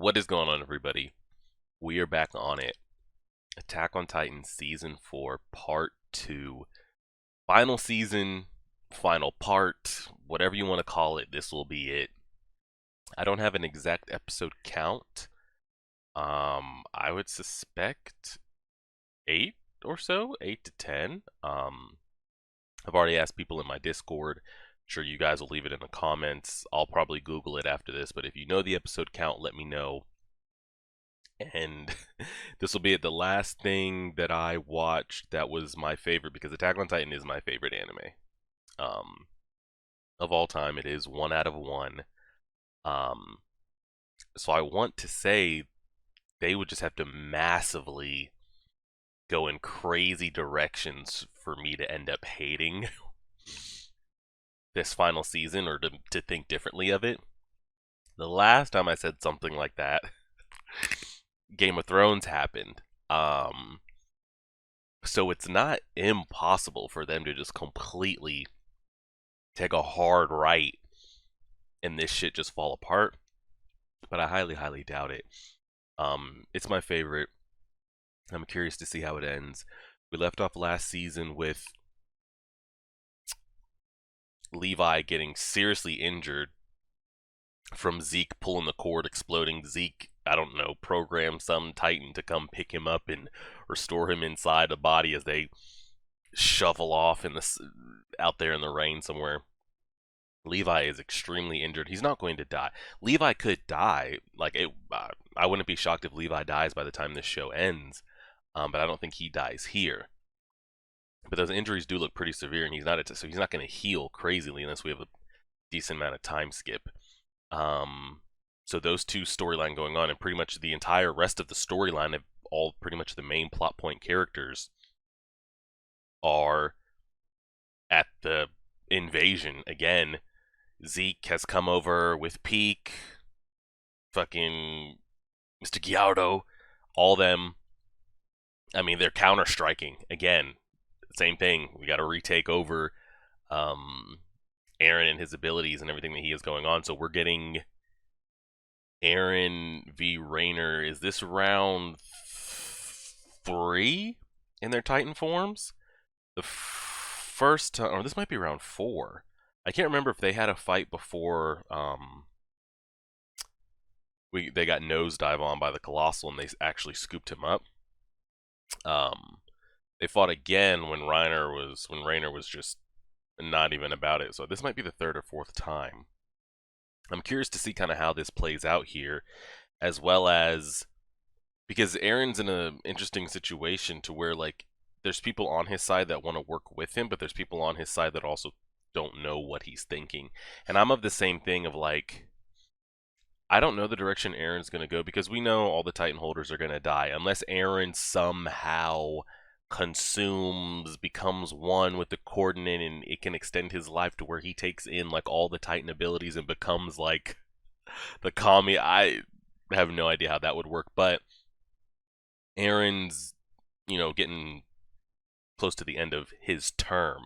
What is going on, everybody? We are back on it. Attack on Titan Season 4, Part 2. Final season, final part, whatever you want to call it, this will be it. I don't have an exact episode count. I would suspect 8 or so, 8 to 10. I've already asked people in my Discord. Sure, you guys will leave it in the comments. I'll probably Google it after this, but if you know the episode count, let me know. And this will be the last thing that I watched that was my favorite, because Attack on Titan is my favorite anime. Of all time, it is 1 out of 1. So I want to say they would just have to massively go in crazy directions for me to end up hating this final season, or to think differently of it. The last time I said something like that, Game of Thrones happened. So it's not impossible for them to just completely take a hard right and this shit just fall apart. But I highly, highly doubt it. It's my favorite. I'm curious to see how it ends. We left off last season with Levi getting seriously injured from Zeke pulling the cord, exploding. Zeke, I don't know, programmed some Titan to come pick him up and restore him inside the body as they shovel off out there in the rain somewhere. Levi is extremely injured. He's not going to die. Levi could die. I wouldn't be shocked if Levi dies by the time this show ends. But I don't think he dies here. But those injuries do look pretty severe, and he's not going to heal crazily unless we have a decent amount of time skip. So those two storyline going on, and pretty much the entire rest of the storyline of all pretty much the main plot point characters are at the invasion again. Zeke has come over with Peak, fucking Mr. Gyardo, all them. I mean, they're counter-striking again. Same thing. We got to retake over Eren and his abilities and everything that he has going on. So we're getting Eren v. Rainer. Is this round 3 in their Titan forms? The first time, or this might be round 4. I can't remember if they had a fight before they got nosedive on by the Colossal and they actually scooped him up. They fought again when Rainer was just not even about it. So this might be the 3rd or 4th time. I'm curious to see kind of how this plays out here, as well as because Eren's in an interesting situation to where there's people on his side that want to work with him, but there's people on his side that also don't know what he's thinking. And I'm of the same thing of I don't know the direction Eren's going to go, because we know all the Titan holders are going to die unless Eren somehow becomes one with the coordinate, and it can extend his life to where he takes in all the Titan abilities and becomes the Kami. I have no idea how that would work, but Eren's getting close to the end of his term.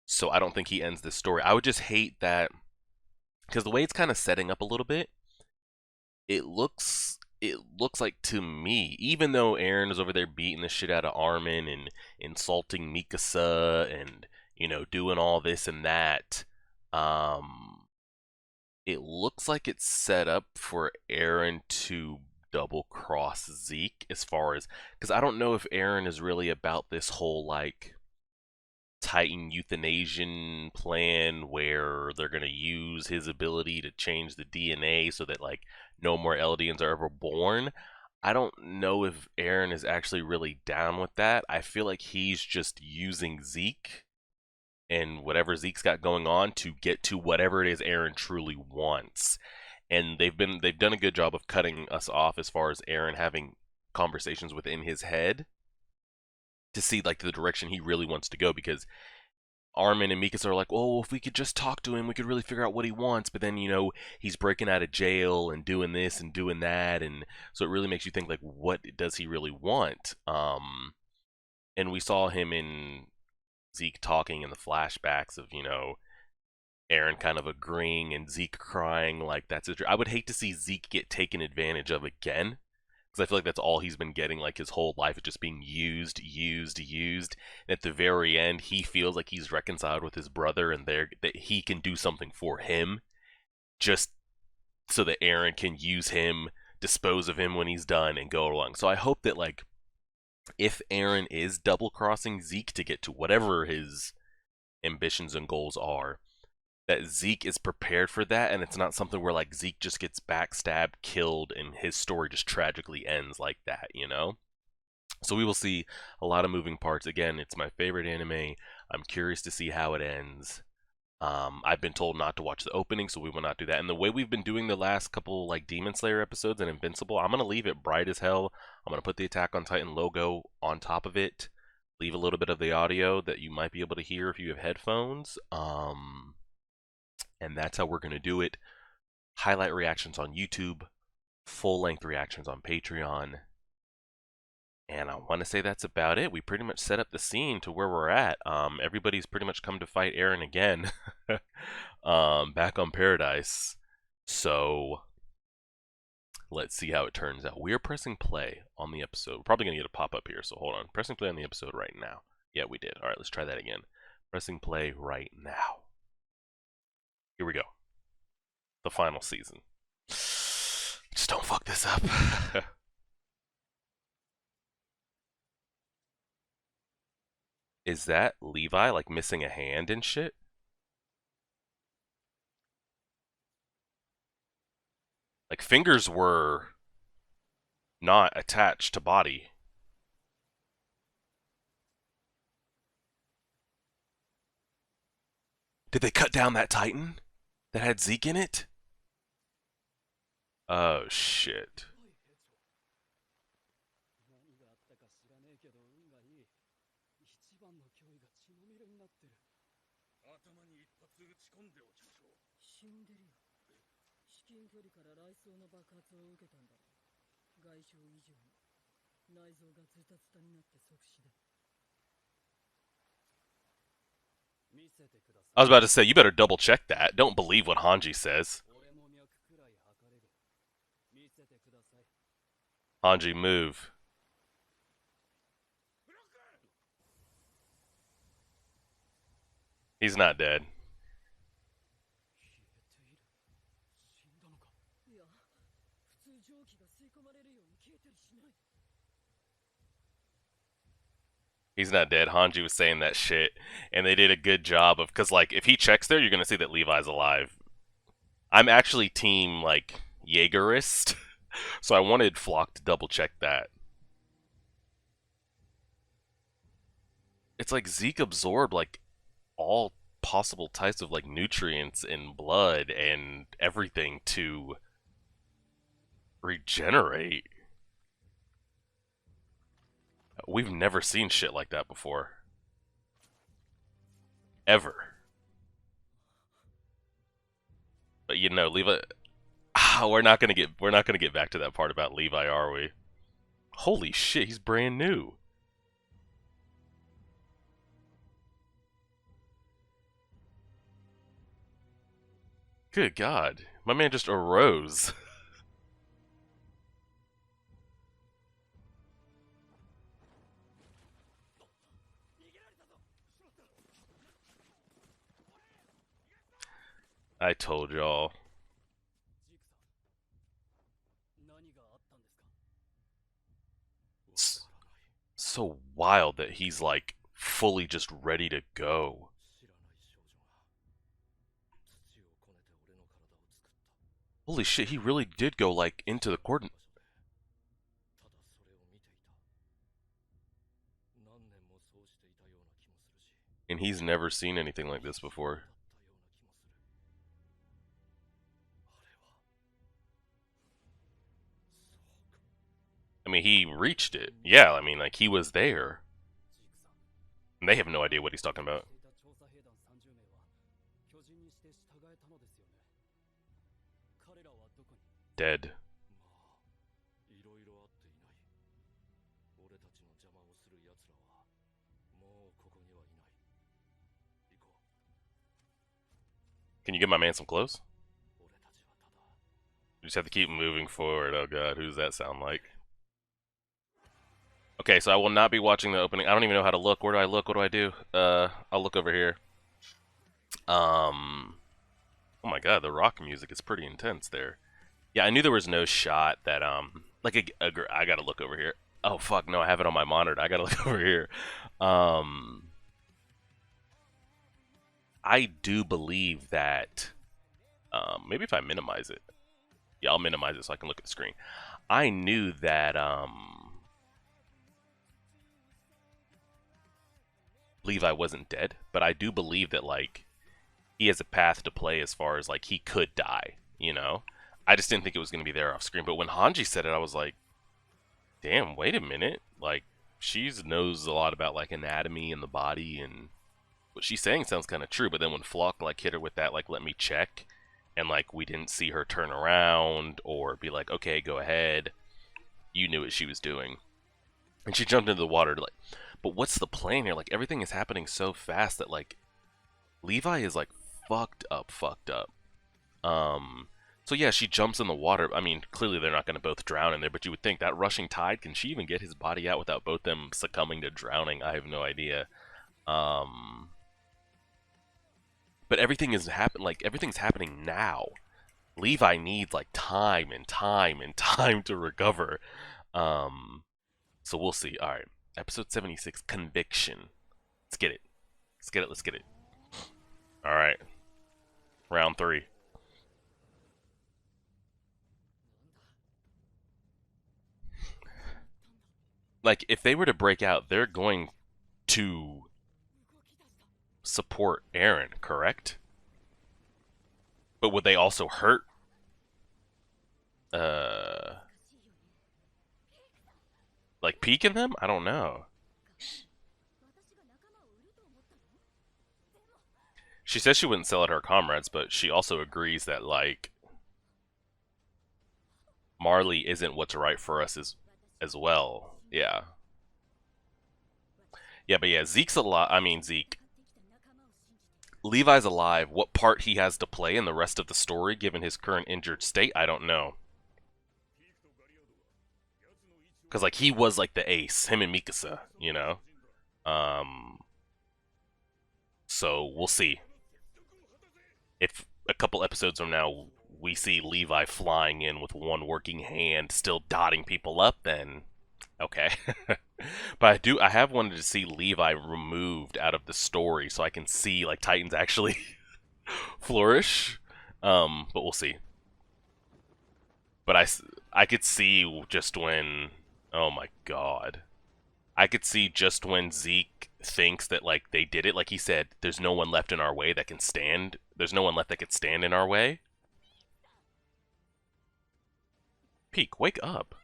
So I don't think he ends this story. I would just hate that, because the way it's kind of setting up a little bit, it looks like, to me, even though Eren is over there beating the shit out of Armin and insulting Mikasa and doing all this and that, it looks like it's set up for Eren to double cross Zeke, as far as, because I don't know if Eren is really about this whole Titan euthanasian plan where they're going to use his ability to change the DNA so that no more Eldians are ever born. I don't know if Eren is actually really down with that. I feel like he's just using Zeke and whatever Zeke's got going on to get to whatever it is Eren truly wants. And they've done a good job of cutting us off as far as Eren having conversations within his head to see the direction he really wants to go, because Armin and Mikasa are well, if we could just talk to him, we could really figure out what he wants. But then, he's breaking out of jail and doing this and doing that, and so it really makes you think what does he really want? And we saw him in Zeke talking in the flashbacks of Aaron kind of agreeing and Zeke crying like that's it. I would hate to see Zeke get taken advantage of again because I feel like that's all he's been getting like his whole life, is just being used, used, used. And at the very end, he feels like he's reconciled with his brother and that he can do something for him, just so that Aaron can use him, dispose of him when he's done, and go along. So I hope that like if Aaron is double crossing Zeke to get to whatever his ambitions and goals are, that Zeke is prepared for that, and it's not something where like Zeke just gets backstabbed, killed, and his story just tragically ends like that, you know? So we will see a lot of moving parts. Again, it's my favorite anime. I'm curious to see how it ends. I've been told not to watch the opening, so we will not do that. And the way we've been doing the last couple like Demon Slayer episodes and Invincible, I'm gonna leave it bright as hell. I'm gonna put the Attack on Titan logo on top of it. Leave a little bit of the audio that you might be able to hear if you have headphones. And that's how we're gonna do it. Highlight reactions on YouTube, full-length reactions on Patreon. And I want to say that's about it. We pretty much set up the scene to where we're at. Everybody's pretty much come to fight Aaron again, back on Paradis. So let's see how it turns out. We are pressing play on the episode. We're probably gonna get a pop-up here, so hold on. Pressing play on the episode right now. Yeah, we did. All right, let's try that again. Pressing play right now. Here we go. The final season. Just don't fuck this up. Is that Levi, like, missing a hand and shit? Like, fingers were not attached to body. Did they cut down that Titan that had Zeke in it? Oh, shit. I was about to say, you better double check that. Don't believe what Hanji says. Hanji, move. He's not dead. He's not dead. Hanji was saying that shit, and they did a good job of, because like if he checks there, you're gonna see that Levi's alive. I'm actually team like Jaegerist, so I wanted Flock to double check that. It's like Zeke absorbed like all possible types of like nutrients in blood and everything to regenerate. We've never seen shit like that before. Ever. But you know, Levi. We're not gonna get back to that part about Levi, are we? Holy shit, he's brand new. Good God, my man just arose. I told y'all. It's so wild that he's like fully just ready to go. Holy shit, he really did go like into the coordinate. And he's never seen anything like this before. I mean, he reached it. Yeah, I mean, like, he was there. And they have no idea what he's talking about. Dead. Can you give my man some clothes? You just have to keep moving forward. Oh god, who does that sound like? Okay, so I will not be watching the opening. I don't even know how to look. Where do I look? What do I do? I'll look over here. Oh my god, the rock music is pretty intense there. Yeah, I knew there was no shot that, like, I gotta look over here. Oh, fuck, no, I have it on my monitor. I gotta look over here. I do believe that, maybe if I minimize it. Yeah, I'll minimize it so I can look at the screen. I knew that, Levi wasn't dead, but I do believe that, like, he has a path to play as far as, like, he could die, you know? I just didn't think it was going to be there off screen. But when Hanji said it, I was like, damn, wait a minute. Like, she knows a lot about, like, anatomy and the body, and what she's saying sounds kind of true. But then when Flock, like, hit her with that, like, let me check, and, like, we didn't see her turn around or be like, okay, go ahead, you knew what she was doing. And she jumped into the water to, like, but what's the plan here? Like, everything is happening so fast that, like, Levi is, like, fucked up. So yeah, she jumps in the water. I mean, clearly they're not going to both drown in there, but you would think that rushing tide, can she even get his body out without both them succumbing to drowning? I have no idea. But everything is everything's happening now. Levi needs, like, time and time and time to recover. So we'll see. All right, episode 76, Conviction. Let's get it. Let's get it. All right, round 3. Like, if they were to break out, they're going to support Eren, correct? But would they also hurt? Like, peeking them? I don't know. She says she wouldn't sell it to her comrades, but she also agrees that, like, Marley isn't what's right for us as well. Yeah. Yeah, but yeah, Zeke's alive. I mean, Zeke. Levi's alive. What part he has to play in the rest of the story, given his current injured state, I don't know. Because, like, he was, like, the ace. Him and Mikasa, you know? So, we'll see. If a couple episodes from now we see Levi flying in with one working hand, still dotting people up, then okay. But I have wanted to see Levi removed out of the story so I can see, like, Titans actually flourish. But we'll see. But I could see just when, oh my god, I could see just when Zeke thinks that, like, they did it, like he said, there's no one left in our way that can stand. There's no one left that could stand in our way. Peak, wake up.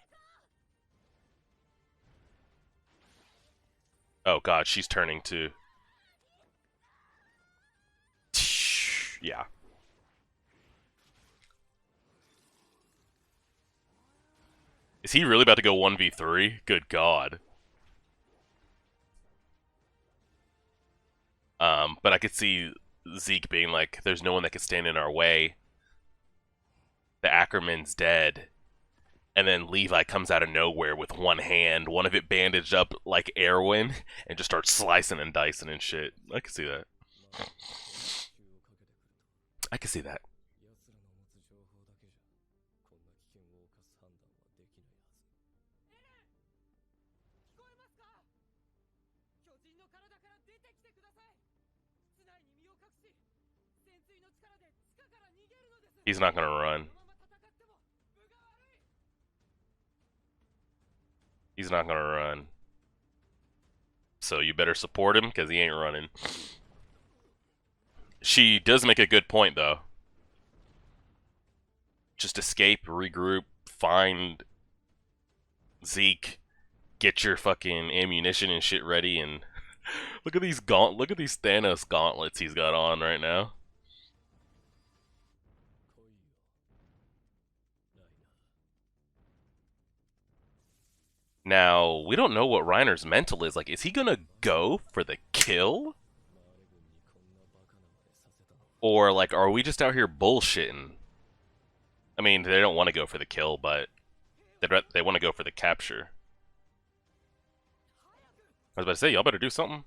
Oh god, she's turning to... Yeah. Is he really about to go 1v3? Good god. But I could see Zeke being like, there's no one that can stand in our way. The Ackerman's dead. And then Levi comes out of nowhere with one hand, one of it bandaged up like Erwin, and just starts slicing and dicing and shit. I can see that. I can see that. He's not gonna run. He's not gonna run. So you better support him, because he ain't running. She does make a good point, though. Just escape, regroup, find Zeke, get your fucking ammunition and shit ready, and look at these Thanos gauntlets he's got on right now. Now, we don't know what Reiner's mental is. Like, is he gonna go for the kill? Or, like, are we just out here bullshitting? I mean, they don't want to go for the kill, but they want to go for the capture. I was about to say, y'all better do something.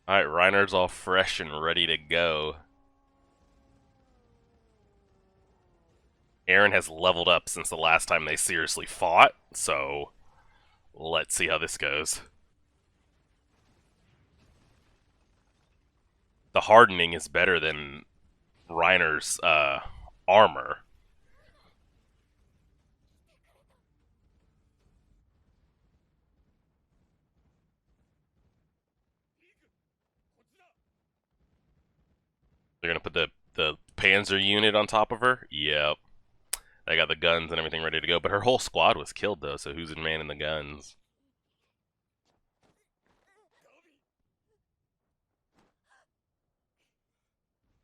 Alright, Reiner's all fresh and ready to go. Eren has leveled up since the last time they seriously fought, so let's see how this goes. The hardening is better than Reiner's armor. They're gonna put the Panzer unit on top of her? Yep. They got the guns and everything ready to go, but her whole squad was killed though, so who's manning the guns?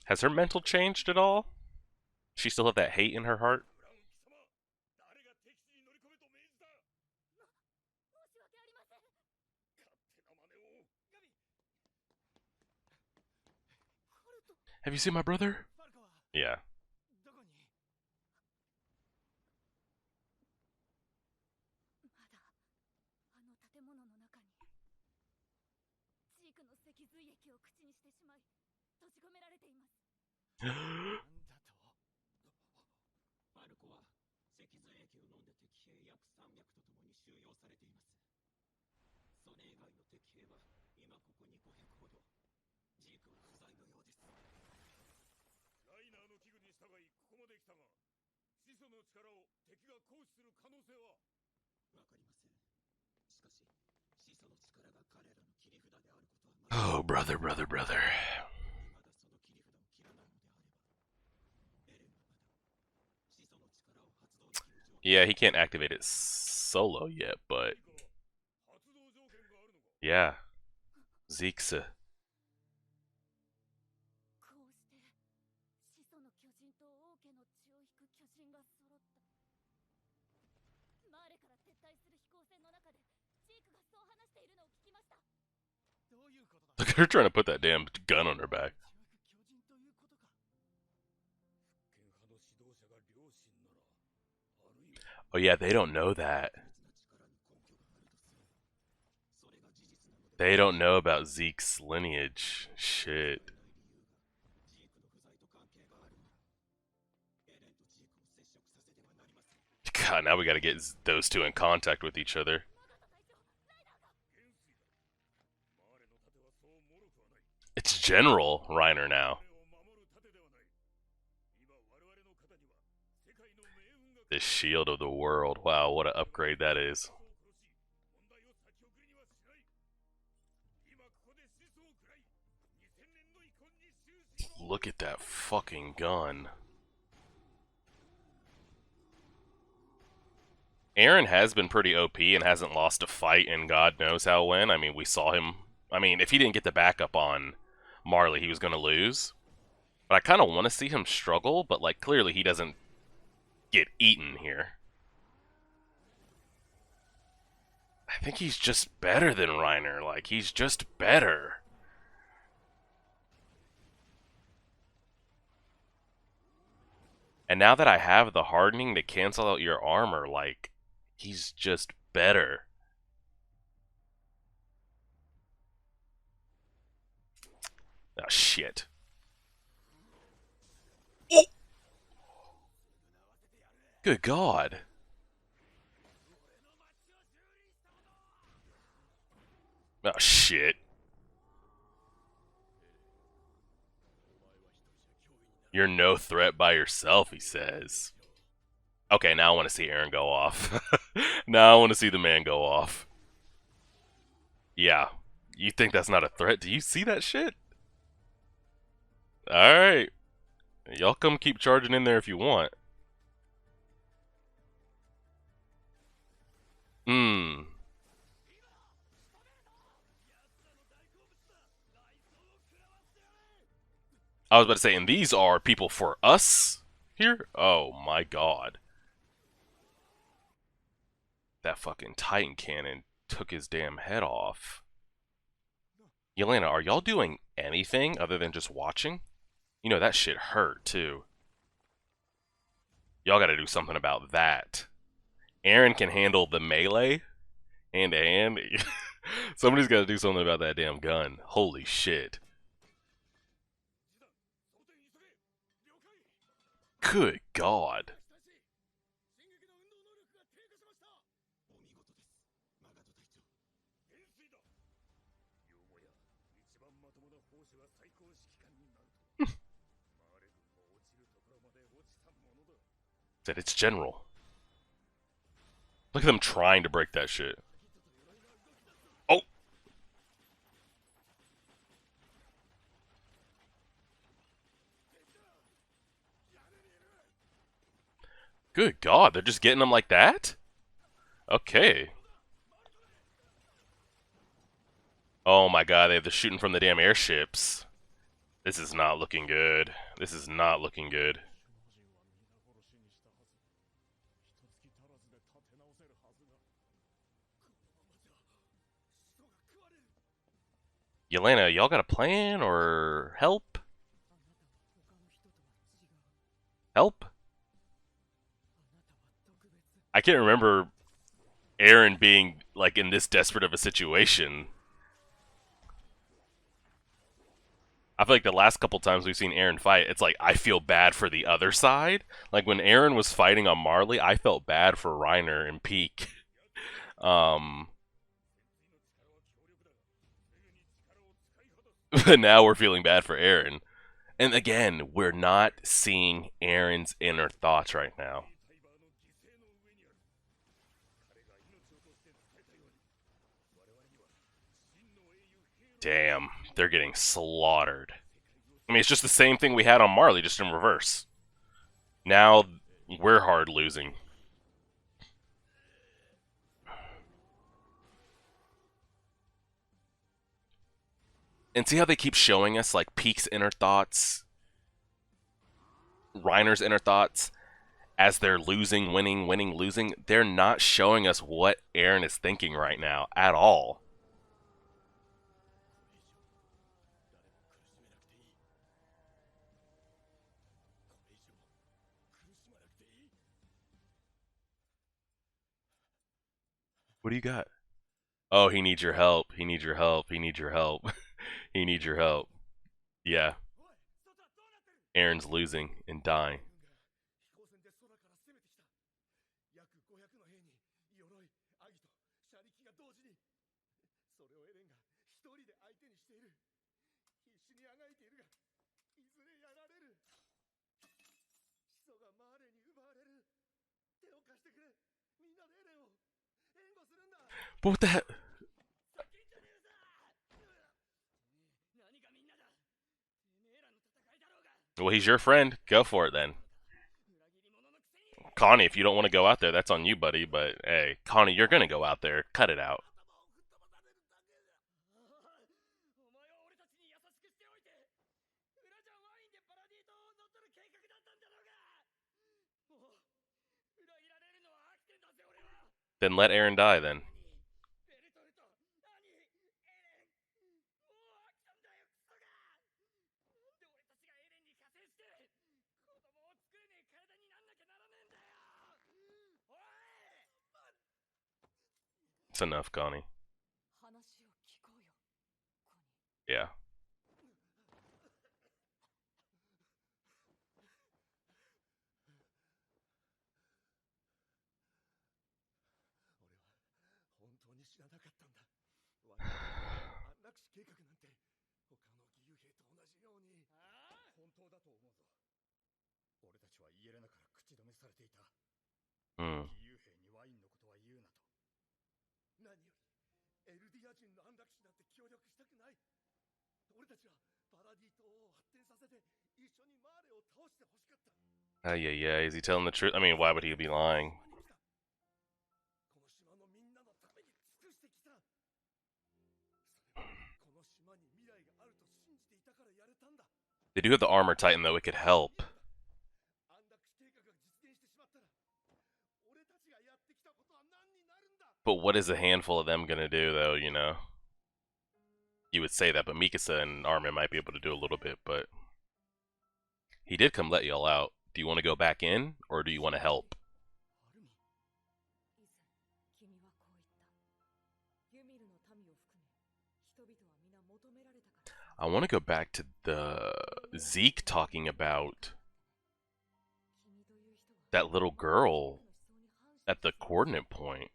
Has her mental changed at all? She still have that hate in her heart? Have you seen my brother? Yeah. Oh, brother, brother, brother. Yeah, he can't activate it solo yet, but yeah, Zeke's look at her trying to put that damn gun on her back. Oh yeah, they don't know that. They don't know about Zeke's lineage. Shit. God, now we gotta get those two in contact with each other. It's General Reiner now. The shield of the world. Wow, what an upgrade that is. Look at that fucking gun. Eren has been pretty OP and hasn't lost a fight in God knows how when. I mean, we saw him. I mean, if he didn't get the backup on Marley, he was going to lose. But I kind of want to see him struggle, but, like, clearly he doesn't get eaten here. I think he's just better than Reiner. Like, he's just better. And now that I have the hardening to cancel out your armor, like, he's just better. Oh, shit. Oh! Good God. Oh, shit. You're no threat by yourself, he says. Okay, now I want to see Eren go off. Now I want to see the man go off. Yeah. You think that's not a threat? Do you see that shit? Alright. Y'all come keep charging in there if you want. Hmm. I was about to say, and these are people for us? here? Oh my god. That fucking Titan cannon took his damn head off. Yelena, are y'all doing anything other than just watching? You know, that shit hurt, too. Y'all gotta do something about that. Aaron can handle the melee, hand-to-hand. Somebody's gotta do something about that damn gun. Holy shit. Good God. Said it's general. Look at them trying to break that shit. Oh! Good God, they're just getting them like that? Okay. Oh my God, they have the shooting from the damn airships. This is not looking good. This is not looking good. Yelena, y'all got a plan or help? Help? I can't remember Aaron being like in this desperate of a situation. I feel like the last couple times we've seen Aaron fight, it's like I feel bad for the other side. Like when Aaron was fighting on Marley, I felt bad for Reiner and Peak. But now we're feeling bad for Aaron. And again, we're not seeing Aaron's inner thoughts right now. Damn, they're getting slaughtered. I mean, it's just the same thing we had on Marley, just in reverse. Now we're hard losing. And see how they keep showing us like Peak's inner thoughts, Reiner's inner thoughts, as they're losing, winning, winning, losing. They're not showing us what Aaron is thinking right now at all. What do you got? Oh, he needs your help. He needs your help. He needs your help. He needs your help. Yeah. Aaron's losing and dying. But what the heck? Well, he's your friend. Go for it then. Connie, if you don't want to go out there, that's on you, buddy. But hey, Connie, you're gonna go out there. Cut it out. Then let Aaron die then. It's enough, Connie. Yeah. Hmm. Yeah. Is he telling the truth? I mean, why would he be lying? They do have the armor titan though, it could help. But what is a handful of them gonna do, though, you know? You would say that, but Mikasa and Armin might be able to do a little bit, but... He did come let y'all out. Do you want to go back in, or do you want to help? I want to go back to the Zeke talking about that little girl at the coordinate point.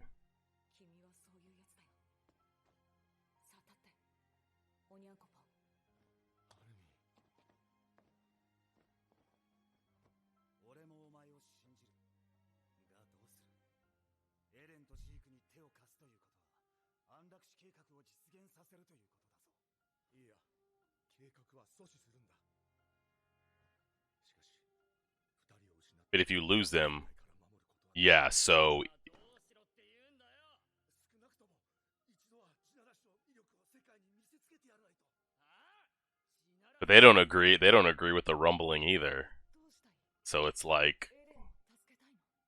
But if you lose them, yeah, so... But they don't agree with the rumbling either. So it's like...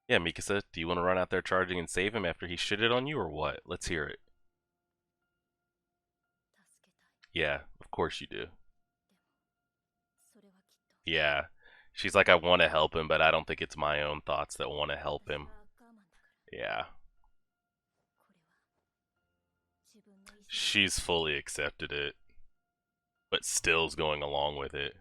Yeah, Mikasa, do you want to run out there charging and save him after he shitted on you, or what? Let's hear it. Yeah, of course you do. Yeah. She's like, I want to help him, but I don't think it's my own thoughts that want to help him. Yeah. She's fully accepted it, but still's going along with it.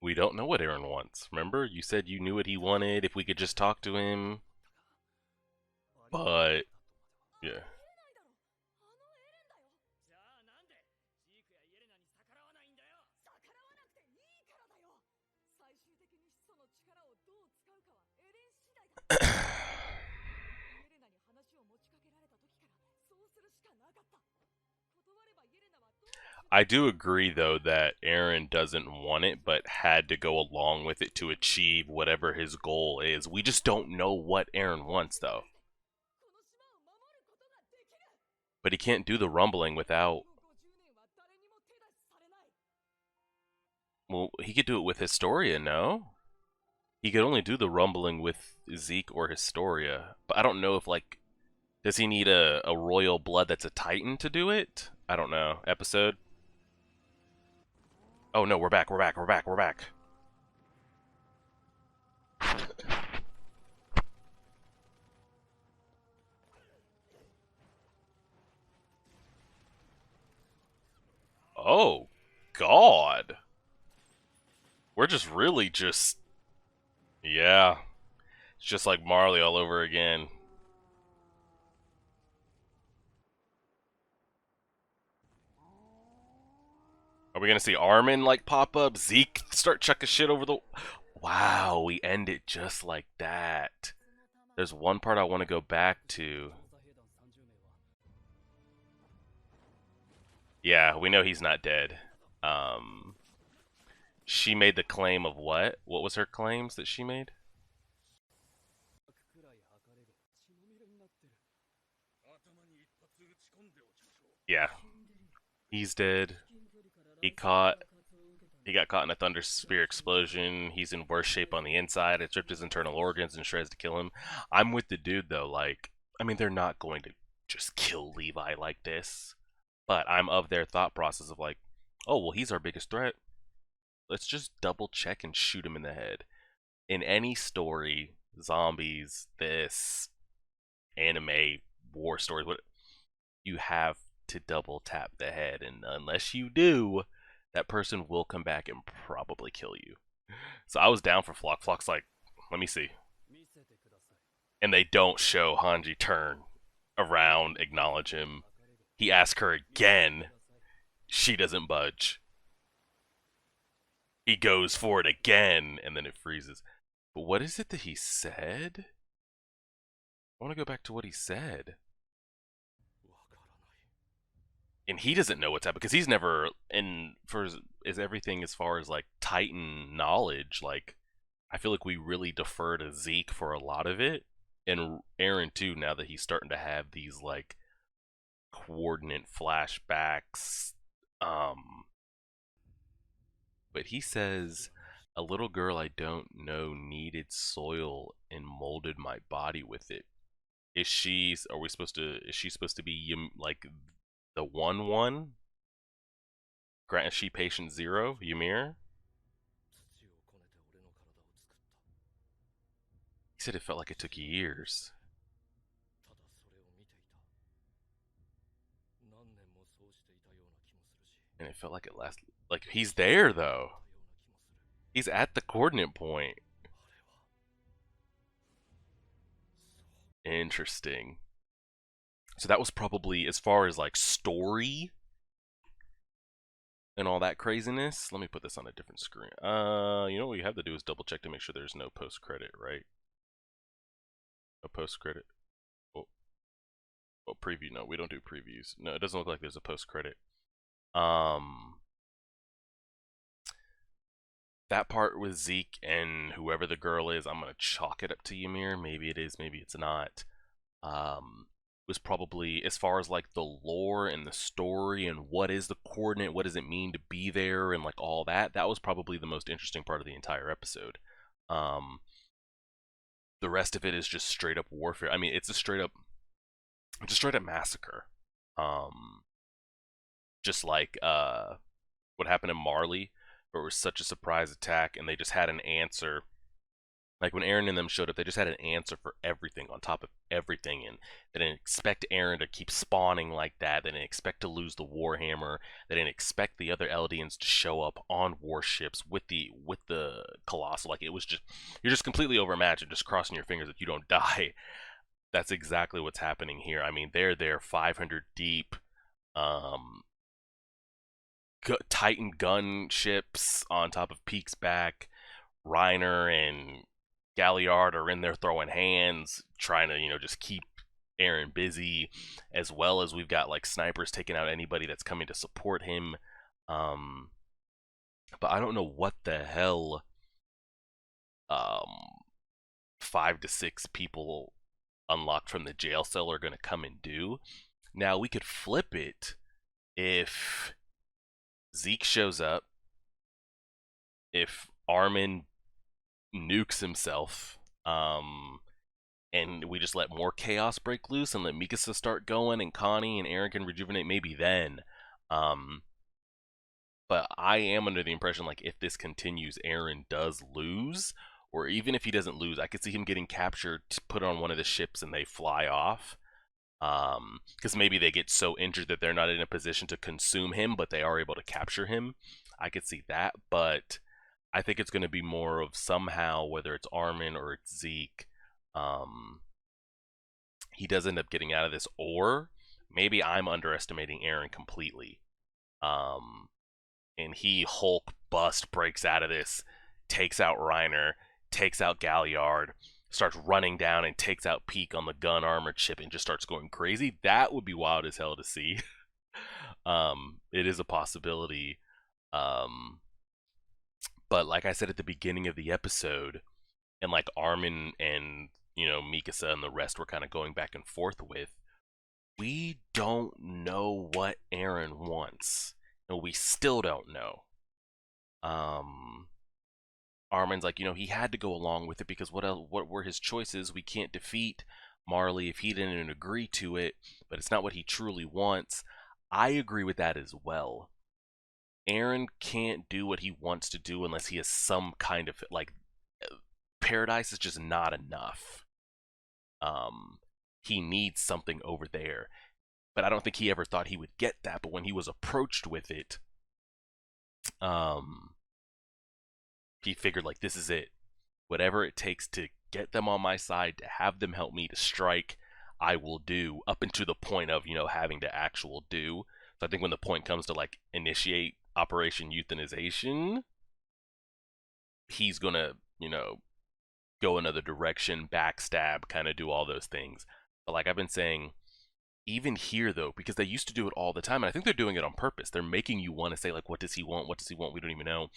We don't know what Eren wants. Remember? You said you knew what he wanted, if we could just talk to him. But... yeah. I do agree, though, that Eren doesn't want it, but had to go along with it to achieve whatever his goal is. We just don't know what Eren wants, though. But he can't do the rumbling without... Well, he could do it with Historia, no? He could only do the rumbling with Zeke or Historia. But I don't know if, like... Does he need a royal blood that's a Titan to do it? I don't know. Episode? Oh no, we're back. Oh, God. We're just really just... Yeah. It's just like Marley all over again. Are we gonna see Armin, like, pop up? Zeke start chucking shit over the... Wow, we end it just like that. There's one part I want to go back to. Yeah, we know he's not dead. She made the claim of what? What was her claims that she made? Yeah. He's dead. He got caught in a thunder spear explosion. He's in worse shape on the inside. It ripped his internal organs and shreds to kill him. I'm with the dude, though. Like, I mean, they're not going to just kill Levi like this. But I'm of their thought process of like, oh, well, he's our biggest threat. Let's just double check and shoot him in the head. In any story, zombies, this, anime, war stories, what you have to double tap the head, and unless you do, that person will come back and probably kill you. So I was down for Flock. Flock's like, let me see. And they don't show Hanji turn around, acknowledge him. He asks her again. She doesn't budge. He goes for it again, and then it freezes. But what is it that he said? I want to go back to what he said. and he doesn't know what's happening because he's never in for is everything as far as like Titan knowledge. Like I feel like we really defer to Zeke for a lot of it, and Aaron too. Now that he's starting to have these like coordinate flashbacks, um, but he says. A little girl I don't know needed soil and molded my body with it. Is she? Are we supposed to? Is she supposed to be like the one? Grant is she patient zero? Ymir? He said it felt like it took years, and it felt like it lasted. Like he's there though. He's at the coordinate point. Interesting. So that was probably as far as like story and all that craziness. Let me put this on a different screen. You know what you have to do is double check to make sure there's no post credit, right? No post credit. Oh, oh, preview. No, we don't do previews. No, it doesn't look like there's a post credit. Um, that part with Zeke and whoever the girl is, I'm gonna chalk it up to Ymir. Maybe it is, maybe it's not. Was probably as far as like the lore and the story and what is the coordinate, what does it mean to be there, and like all that. That was probably the most interesting part of the entire episode. Um, the rest of it is just straight up warfare. I mean, it's a straight up massacre. Um, just like what happened to Marley, where it was such a surprise attack, and they just had an answer. Like when Aaron and them showed up, they just had an answer for everything on top of everything, and they didn't expect Aaron to keep spawning like that. They didn't expect to lose the Warhammer. They didn't expect the other Eldians to show up on warships with the Colossal. Like it was just you're just completely overmatched and just crossing your fingers that you don't die. That's exactly what's happening here. I mean, they're there 500 deep. Um, Titan gunships on top of Peak's back. Reiner and Galliard are in there throwing hands, trying to, just keep Aaron busy, as well as we've got like snipers taking out anybody that's coming to support him. But I don't know what the hell 5 to 6 people unlocked from the jail cell are going to come and do. Now we could flip it if Zeke shows up, if Armin nukes himself, and we just let more chaos break loose and let Mikasa start going and Connie and Aaron can rejuvenate, maybe then. But I am under the impression like if this continues, Aaron does lose, or even if he doesn't lose, I could see him getting captured, put on one of the ships, and they fly off. Because maybe they get so injured that they're not in a position to consume him, but they are able to capture him. I could see that, but I think it's going to be more of somehow, whether it's Armin or it's Zeke, he does end up getting out of this, or maybe I'm underestimating Aaron completely. And he Hulk bust breaks out of this, takes out Reiner, takes out Galliard, starts running down and takes out Peak on the gun armored ship and just starts going crazy. That would be wild as hell to see. It is a possibility. But like I said at the beginning of the episode, and like Armin and Mikasa and the rest were kind of going back and forth with, we don't know what Aaron wants, and we still don't know. Armin's like, he had to go along with it because what else, what were his choices? We can't defeat Marley if he didn't agree to it, but it's not what he truly wants. I agree with that as well. Aaron can't do what he wants to do unless he has some kind of like Paradise is just not enough. He needs something over there, but I don't think he ever thought he would get that. But when he was approached with it, he figured like this is it. Whatever it takes to get them on my side, to have them help me to strike, I will do, up into the point of having to actual do. So I think when the point comes to like initiate Operation Euthanization, he's gonna go another direction, backstab, kind of do all those things. But like I've been saying, even here though, because they used to do it all the time, and I think they're doing it on purpose. They're making you want to say like, what does he want? What does he want? We don't even know.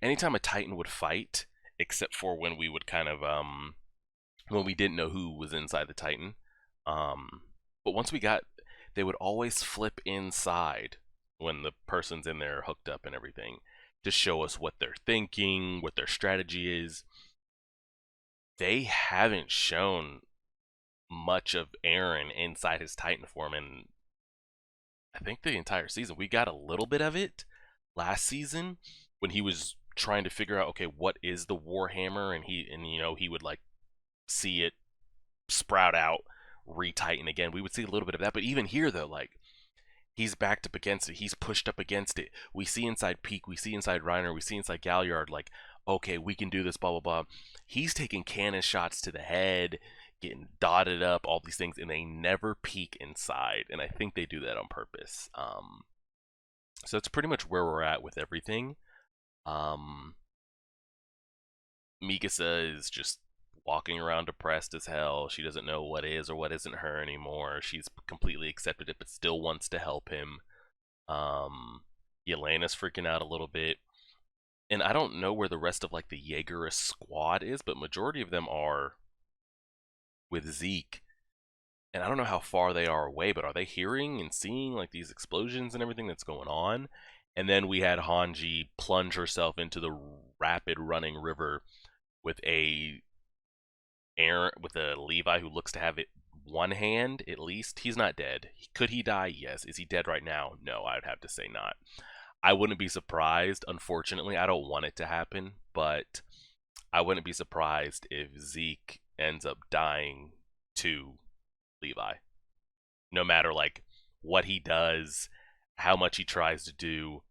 Anytime a Titan would fight, except for when we would kind of when we didn't know who was inside the Titan. But once we got, they would always flip inside when the person's in there hooked up and everything to show us what they're thinking, what their strategy is. They haven't shown much of Aaron inside his Titan form, and I think the entire season. We got a little bit of it last season when he was trying to figure out, okay, what is the Warhammer, and he would like see it sprout out, retighten again. We would see a little bit of that, but even here though, like he's backed up against it, he's pushed up against it. We see inside Peak, we see inside Reiner, we see inside Galliard, like, okay, we can do this, blah blah blah. He's taking cannon shots to the head, getting dotted up, all these things, and they never peek inside, and I think they do that on purpose. So that's pretty much where we're at with everything. Um, Mikasa is just walking around depressed as hell. She doesn't know what is or what isn't her anymore. She's completely accepted it, but still wants to help him. Yelena's freaking out a little bit. And I don't know where the rest of like the Jaegerist squad is, but majority of them are with Zeke. And I don't know how far they are away, but are they hearing and seeing like these explosions and everything that's going on? And then we had Hanji plunge herself into the rapid running river with a Levi who looks to have it one hand at least. He's not dead. Could he die? Yes. Is he dead right now? No, I would have to say not. I wouldn't be surprised. Unfortunately, I don't want it to happen, but I wouldn't be surprised if Zeke ends up dying to Levi. No matter like what he does, how much he tries to do,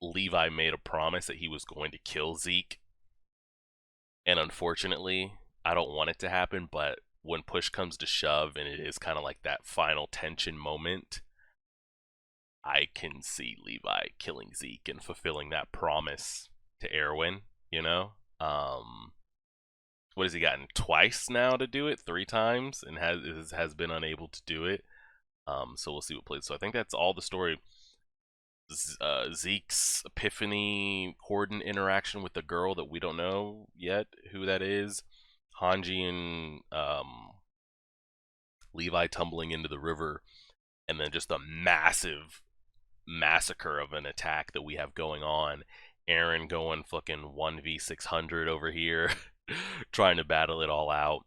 Levi made a promise that he was going to kill Zeke. And unfortunately, I don't want it to happen, but when push comes to shove and it is kind of like that final tension moment, I can see Levi killing Zeke and fulfilling that promise to Erwin, you know? What has he gotten twice now to do it? 3 times, and has been unable to do it. So we'll see what plays. So I think that's all the story. Zeke's epiphany coordinate interaction with the girl that we don't know yet who that is. Hanji and Levi tumbling into the river, and then just a massive massacre of an attack that we have going on. Aaron going fucking 1v600 over here, trying to battle it all out.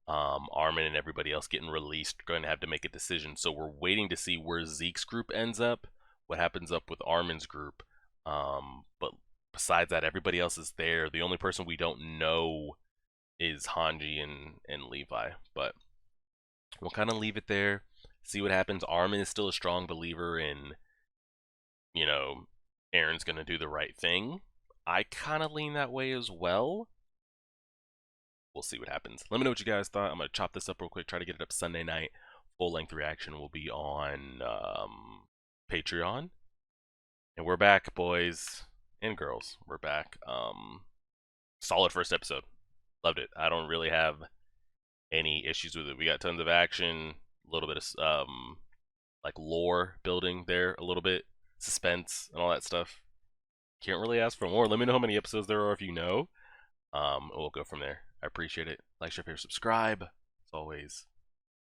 Armin and everybody else getting released, going to have to make a decision. So we're waiting to see where Zeke's group ends up, what happens up with Armin's group. But besides that, everybody else is there. The only person we don't know is Hanji and Levi. But we'll kind of leave it there, see what happens. Armin is still a strong believer in, Aaron's going to do the right thing. I kind of lean that way as well. We'll see what happens. Let me know what you guys thought. I'm going to chop this up real quick, try to get it up Sunday night. Full-length reaction will be on Patreon. And we're back, boys and girls. We're back. Solid first episode. Loved it. I don't really have any issues with it. We got tons of action, a little bit of like lore building there, a little bit, suspense and all that stuff. Can't really ask for more. Let me know how many episodes there are if you know. We'll go from there. I appreciate it. Like, share, subscribe. As always,